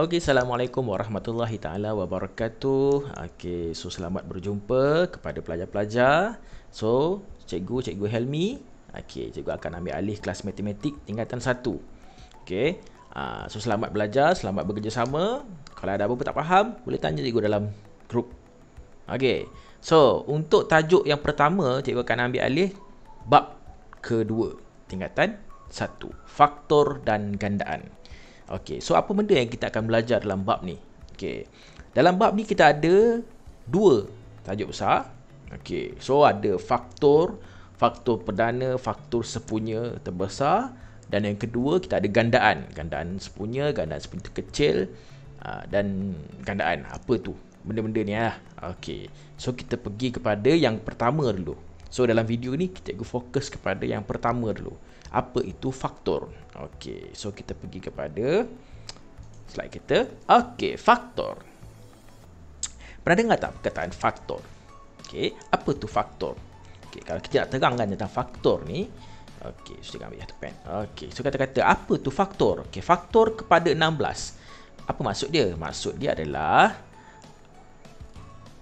Okey, Assalamualaikum warahmatullahi taala wabarakatuh. Okey, so selamat berjumpa kepada pelajar-pelajar. So, cikgu Helmi. Okey, cikgu akan ambil alih kelas matematik tingkatan 1. Okey. So selamat belajar, selamat bekerjasama. Kalau ada apa-apa tak faham, boleh tanya cikgu dalam grup. Okey. So, untuk tajuk yang pertama, cikgu akan ambil alih bab kedua tingkatan 1, faktor dan gandaan. Okey, so apa benda yang kita akan belajar dalam bab ni? Okey. Dalam bab ni kita ada dua tajuk besar. Okey, so ada faktor, faktor perdana, faktor sepunya terbesar, dan yang kedua kita ada gandaan, gandaan sepunya terkecil, dan gandaan. Apa tu benda-benda ni lah. Okey, so kita pergi kepada yang pertama dulu. So dalam video ni kita fokus kepada yang pertama dulu. Apa itu faktor? Okey, so kita pergi kepada slide kita. Okey, faktor. Pernah dengar tak perkataan faktor? Okey, apa tu faktor? Okey, kalau kita nak terangkan tentang faktor ni, okey, so kita ambil satu pen. Okey, so kata-kata apa tu faktor? Okey, faktor kepada 16. Apa maksud dia? Maksud dia adalah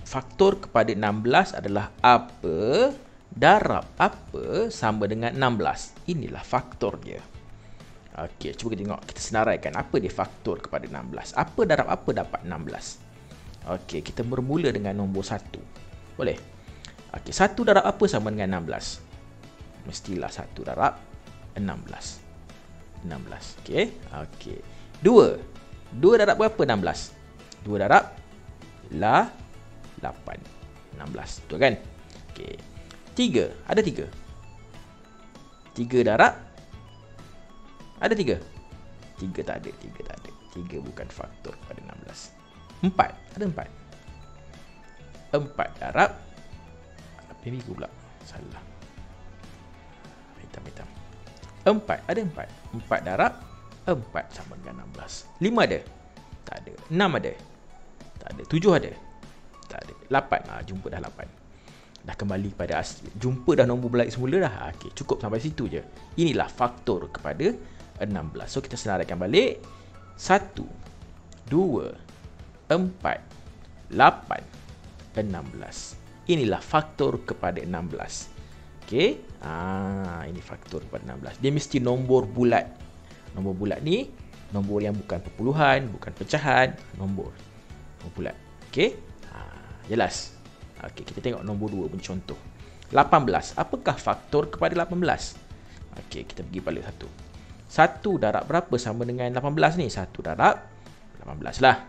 faktor kepada 16 adalah apa darab apa sama dengan 16. Inilah faktor dia. Okey, cuba kita tengok, kita senaraikan apa dia faktor kepada 16. Apa darab apa dapat 16. Okey, kita bermula dengan nombor 1. Boleh? Okey, 1 darab apa sama dengan 16? Mestilah 1 darab 16. 16. Okey. Okey. 2. 2 darab berapa 16? 2 darab 8. 16. Betul kan? Okey. 3. Ada 3. 3 darab ada 3. 3 tak ada. 3 tak ada. 3 bukan faktor pada 16. 4. Ada 4. 4 darab minggu pula. Salah. Hitam. 4. Ada 4. 4 darab 4 sama dengan 16. 5 ada? Tak ada. 6 ada? Tak ada. 7 ada? Tak ada. 8. Jumpa dah 8. Dah kembali pada asli. Jumpa dah nombor balik semula dah. Okey, cukup sampai situ je. Inilah faktor kepada 16. So kita senaraikan balik. 1 2 4 8 16. Inilah faktor kepada 16. Okey. Ini faktor kepada 16. Dia mesti nombor bulat. Nombor bulat ni nombor yang bukan perpuluhan, bukan pecahan, nombor bulat. Okey. Jelas. Okey, kita tengok nombor 2 punya contoh. 18. Apakah faktor kepada 18? Okey, kita pergi balik satu. 1 darab berapa sama dengan 18 ni? 1 darab 18 lah.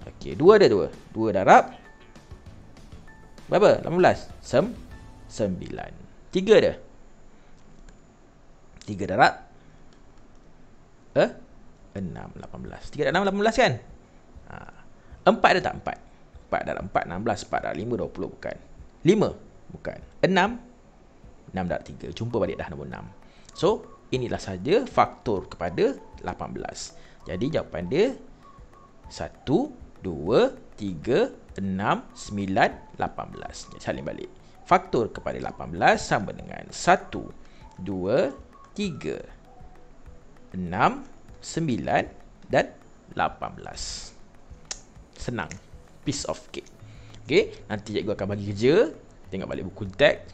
Okey, 2 ada 2. 2 darab berapa? 18. 9. 3 ada? 3 darab 6. 18. 3 darab 6, 18 kan? 4 ada tak? 4. 4 darab 4, 16. 4 darab 5, 20. Bukan. 5. Bukan. 6. 6 darab 3. Jumpa balik dah nombor 6. So, inilah saja faktor kepada 18. Jadi, jawapan dia 1, 2, 3, 6, 9, 18. Salin balik. Faktor kepada 18 sama dengan 1, 2, 3, 6, 9 dan 18. Senang. Piece of cake. Okey, nanti cikgu akan bagi kerja, tengok balik buku teks,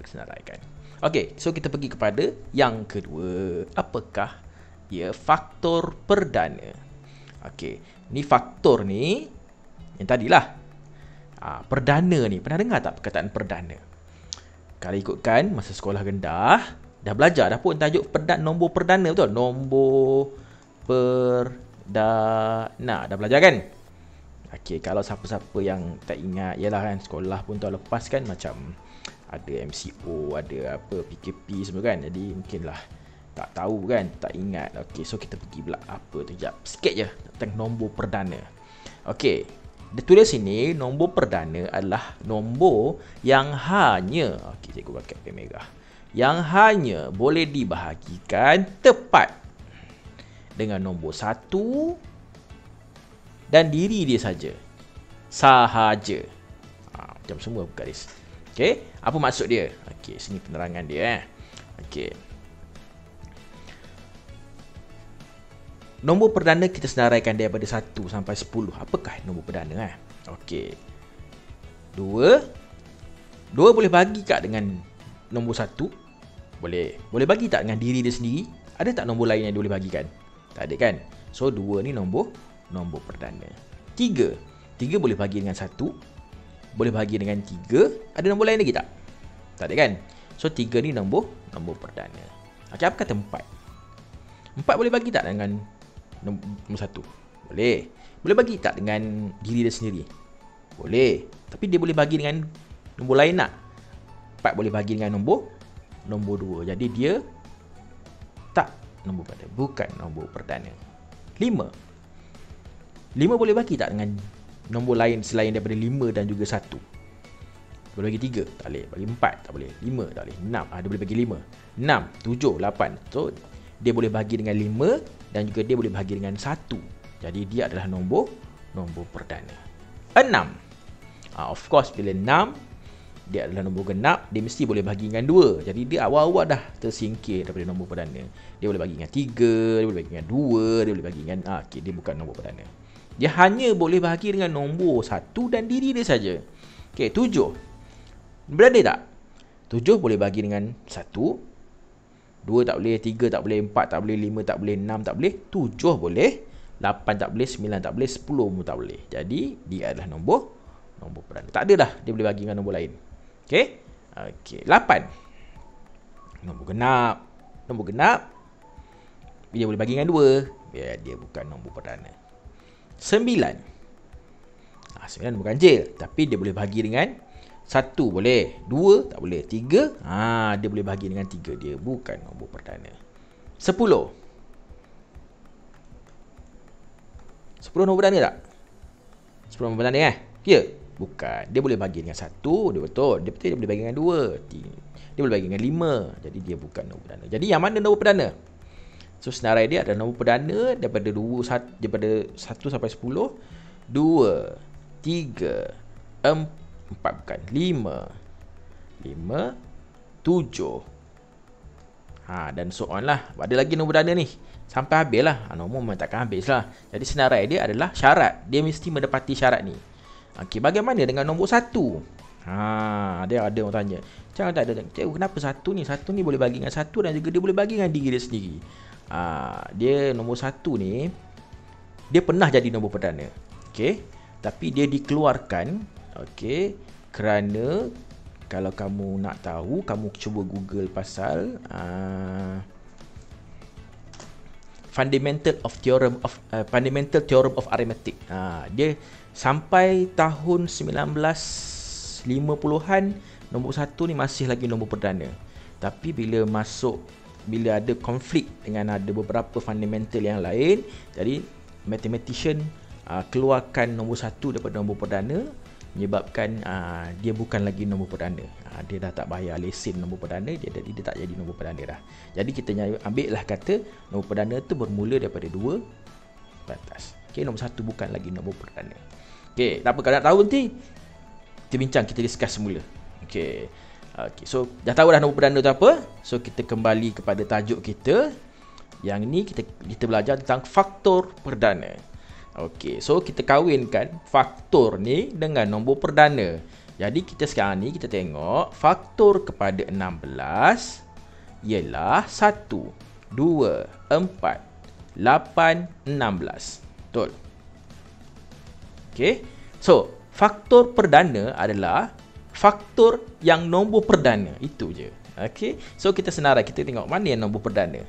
senaraikan. Okey, so kita pergi kepada yang kedua. Apakah ia faktor perdana? Okey, ni faktor ni yang tadilah. Perdana ni, pernah dengar tak perkataan perdana? Kalau ikutkan masa sekolah rendah, dah belajar dah pun tajuk nombor perdana, betul? Nombor perdana. Dah belajar kan? Okey, kalau siapa-siapa yang tak ingat, yalah kan, sekolah pun tahun lepas kan macam ada MCO, ada apa PKP semua kan. Jadi mungkinlah tak tahu kan, tak ingat. Okey, so kita pergi pula apa tu, jap sikit je tentang nombor perdana. Okey, dia tulis sini nombor perdana adalah nombor yang hanya, okey cikgu pakai pen merah, yang hanya boleh dibahagikan tepat dengan nombor 1 dan diri dia saja. Sahaja. Macam semua bergaris. Okey, apa maksud dia? Okey, sini penerangan dia. Okey. nombor perdana kita senaraikan daripada 1 sampai 10. Apakah nombor perdana? Okey. 2 boleh bagi tak dengan nombor 1? Boleh. Boleh bagi tak dengan diri dia sendiri? Ada tak nombor lain yang dia boleh bagikan? Tak ada kan? So 2 ni nombor perdana. 3 boleh bagi dengan 1. Boleh bagi dengan 3. Ada nombor lain lagi tak? Tak ada kan? So 3 ni nombor perdana. Okey, apa kata 4? 4 boleh bagi tak dengan nombor 1? Boleh. Boleh bagi tak dengan diri dia sendiri? Boleh. Tapi dia boleh bagi dengan nombor lain tak? 4 boleh bagi dengan nombor 2. Jadi dia tak nombor perdana. Bukan nombor perdana. 5 boleh bagi tak dengan nombor lain selain daripada 5 dan juga 1? Boleh bagi 3? Tak boleh. Bagi 4? Tak boleh. 5? Tak boleh. 6? Dia boleh bagi 5. 6, 7, 8. So dia boleh bagi dengan 5 dan juga dia boleh bagi dengan 1. Jadi dia adalah nombor perdana. 6. Of course bila 6 dia adalah nombor genap, dia mesti boleh bagi dengan 2. Jadi dia awal-awal dah tersingkir daripada nombor perdana. Dia boleh bagi dengan 3, dia boleh bagi dengan 2, dia boleh bagi dengan okey, dia bukan nombor perdana. Dia hanya boleh bagi dengan nombor 1 dan diri dia saja. Okey, 7. Berada tak? 7 boleh bagi dengan 1, 2 tak boleh, 3 tak boleh, 4 tak boleh, 5 tak boleh, 6 tak boleh, 7 boleh, 8 tak boleh, 9 tak boleh, 10 pun tak boleh. Jadi dia adalah nombor perdana. Tak ada dah dia boleh bagi dengan nombor lain. Okey? Okey, 8. Nombor genap. Dia boleh bagi dengan 2. Ya, dia bukan nombor perdana. 9. 9 bukan ganjil, tapi dia boleh bagi dengan 1 boleh, 2 tak boleh, 3 dia boleh bagi dengan 3. Dia bukan nombor perdana. 10 nombor perdana tak? 10 nombor perdana Ya, bukan. Dia boleh bagi dengan 1, dia betul. Dia boleh bagi dengan 2, dia boleh bagi dengan 5. Jadi dia bukan nombor perdana. Jadi yang mana nombor perdana? So senarai dia adalah nombor perdana daripada 1 sampai 10. 2, 3, 4 bukan, 5, 7. Dan so on lah. Ada lagi nombor perdana ni. Sampai habis lah. Nombor memang takkan habis lah. Jadi senarai dia adalah syarat. Dia mesti mendapati syarat ni. Okey, bagaimana dengan nombor 1? Dia ada orang tanya. Jangan tak ada. Cikgu, kenapa 1 ni? 1 ni boleh bagi dengan 1 dan juga dia boleh bagi dengan diri dia sendiri. Dia nombor 1 ni, dia pernah jadi nombor perdana. Okey. Tapi dia dikeluarkan. Okey. Kerana kalau kamu nak tahu, kamu cuba Google pasal fundamental theorem of arithmetic. Dia sampai tahun 1950-an nombor 1 ni masih lagi nombor perdana. Tapi bila ada konflik dengan ada beberapa fundamental yang lain, jadi mathematician keluarkan nombor 1 daripada nombor perdana, menyebabkan dia bukan lagi nombor perdana. Dia dah tak bayar lesen nombor perdana, dia tak jadi nombor perdana dah. Jadi kita ambil lah kata nombor perdana tu bermula daripada 2 ke atas. Okey, nombor 1 bukan lagi nombor perdana. Okey, tak apa, kalau nak tahu nanti kita bincang, kita discuss semula. Okey. So dah tahu dah nombor perdana tu apa. So kita kembali kepada tajuk kita. Yang ni kita belajar tentang faktor perdana. Okey, so kita kawinkan faktor ni dengan nombor perdana. Jadi kita sekarang ni kita tengok faktor kepada 16 ialah 1, 2, 4, 8, 16. Betul? Okey. So, faktor perdana adalah faktor yang nombor perdana. Itu je. Okey. So kita senarai, kita tengok mana yang nombor perdana.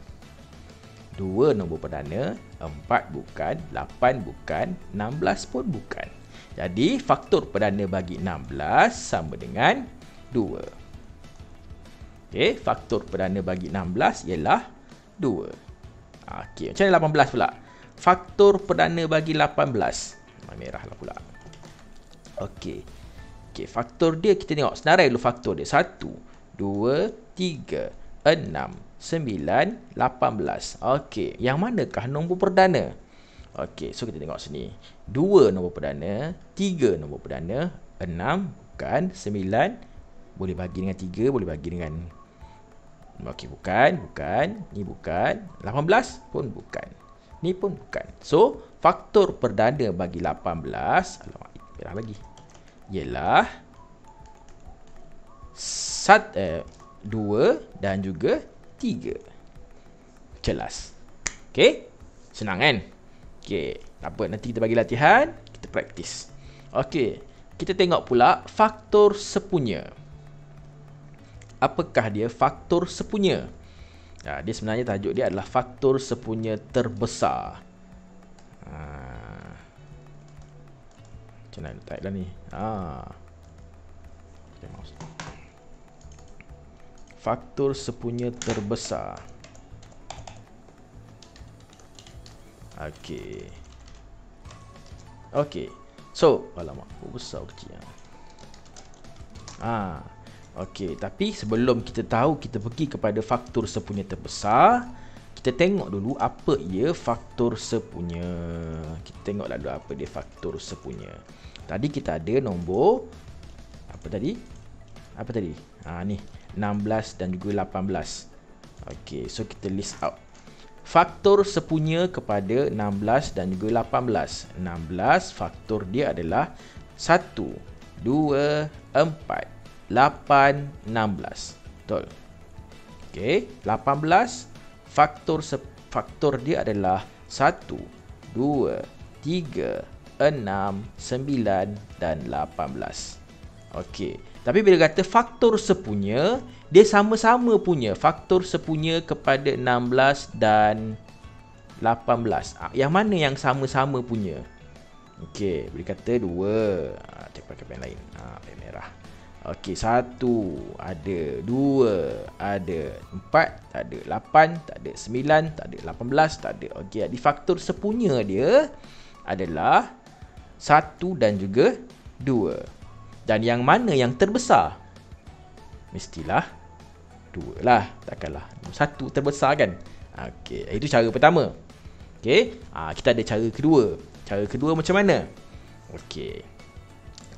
2 nombor perdana, 4 bukan, 8 bukan, 16 pun bukan. Jadi faktor perdana bagi 16 sama dengan 2. Okey, faktor perdana bagi 16 ialah 2. Okey, macam mana 18 pula? Faktor perdana bagi 18. Merah lah pula. Okey. Okey, faktor dia kita tengok senarai dulu faktor dia. 1, 2, 3, 6, 9, 18. Okey, yang manakah nombor perdana? Okey, so kita tengok sini. 2 nombor perdana, 3 nombor perdana, 6 bukan, 9 boleh bagi dengan 3, boleh bagi dengan okey, bukan, ni bukan, 18 pun bukan. Ni pun bukan. So, faktor perdana bagi 18, alamak, merah lagi, ialah 2 dan juga 3. Jelas. Okey? Senang kan? Okey, tak apa, nanti kita bagi latihan, kita praktis. Okey, kita tengok pula faktor sepunya. Apakah dia faktor sepunya? Dia sebenarnya tajuk dia adalah faktor sepunya terbesar. Macam mana type lah ni? Okay, mouse. Faktor sepunya terbesar. Okey. Okey. So, alamak, besar kecil. Okey, tapi sebelum kita tahu kita pergi kepada faktor sepunya terbesar, kita tengok dulu apa ia faktor sepunya. Kita tengoklah dulu apa dia faktor sepunya. Tadi kita ada nombor apa tadi? Apa tadi? Ni 16 dan juga 18. Okey, so kita list out. Faktor sepunya kepada 16 dan juga 18. 16 faktor dia adalah 1, 2, 4, 8, 16. Betul. Okey, 18 faktor dia adalah 1, 2, 3, 6, 9 dan 18. Okey, tapi bila kata faktor sepunya, dia sama-sama punya faktor sepunya kepada 16 dan 18. Yang mana yang sama-sama punya? Okey, bila kata 2, kita pakai pen lain. Pen merah. Okey, 1 ada, 2 ada, 4 tak ada, 8 tak ada, 9 tak ada, 18 tak ada. Okey, di faktor sepunya dia adalah 1 dan juga 2. Dan yang mana yang terbesar? Mestilah 2 lah, takkanlah 1 terbesar kan? Okey, itu cara pertama. Okey, kita ada cara kedua. Cara kedua macam mana? Okey,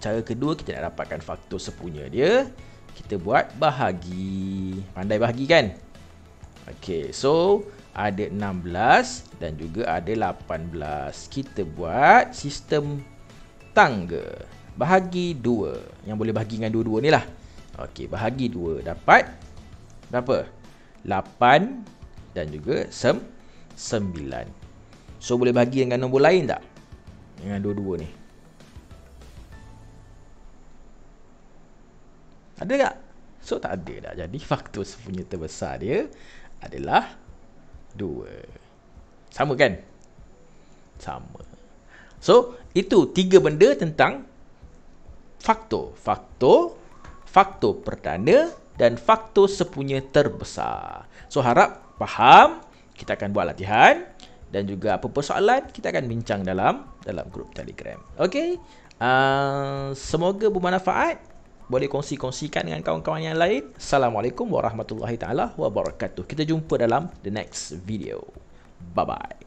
cara kedua kita nak dapatkan faktor sepunya dia, kita buat bahagi. Pandai bahagi kan? Okey, so ada 16 dan juga ada 18. Kita buat sistem tangga. Bahagi 2. Yang boleh bahagi dengan dua-dua ni lah. Okey, bahagi 2 dapat berapa? 8 dan juga 9. So boleh bahagi dengan nombor lain tak? Dengan dua-dua ni. Ada tak? So tak ada tak. Jadi faktor sepunya terbesar dia adalah 2. Sama kan? Sama. So itu 3 benda tentang faktor. Faktor perdana dan faktor sepunya terbesar. So harap faham. Kita akan buat latihan. Dan juga apa persoalan kita akan bincang dalam grup Telegram. Okey. Semoga bermanfaat. Boleh kongsi-kongsikan dengan kawan-kawan yang lain. Assalamualaikum warahmatullahi taala wabarakatuh. Kita jumpa dalam the next video. Bye bye.